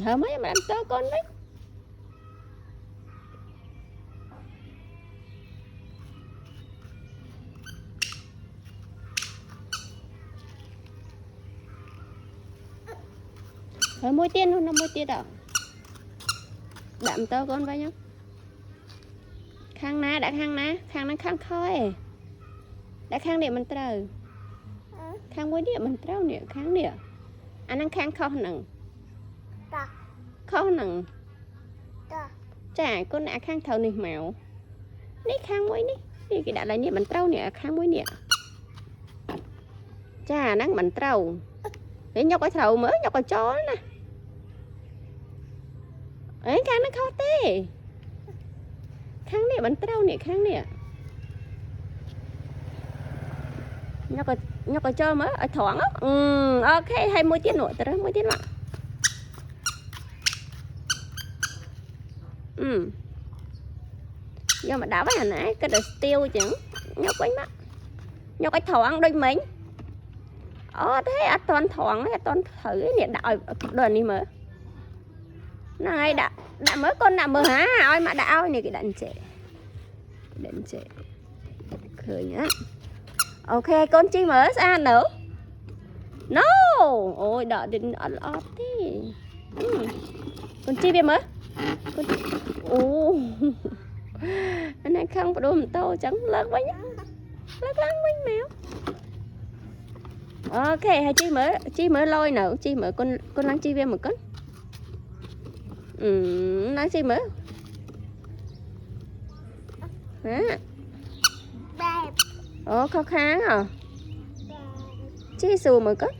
Hả mấy mà làm tớ con đấy. Hả môi tiên luôn, nó môi tiên đâu. Đạm tớ con vào nhá. Khang ná, đã khang ná, khang nó khang khói. Đã khang điện mình trời. Khang môi điện mình trâu nè, khang nè. Anh đang khang khó nặng. Khó nặng. Chà, con nạ khang thầu này mèo. Ní khang môi ní. Ní cái đã lại nè mình trâu nè, khang môi nè. Chà, nắng mình trâu. Để nhóc cái thầu mới, nhóc cái chó nè. Ấy khang nó khó tê. Khang nè mình trâu nè, khang nè. Nhóc cái chó mới, ở thoáng á. Ok, hay môi tiết nổi, tớ đó, môi tiết lặng. Do mà đá với hồi nãy cái đợt tiêu chứ nhóc quánh mắt nhóc cái thoáng đôi mình thế à toàn thoáng ấy toàn thử nè đạo đoàn đi mở này đã mới con đã mở hả ôi mà đạo này cái đạn trẻ khởi nhá. Ok con chi mở ra nữa no ôi đợi đến ọt thế con chi biết mở anh này không có đùm tao chẳng lắc với mèo. Ok hay chi mở lôi nữa chi mở con lăng chi viên một con lăng chi mở hả khó kháng à chi xù một con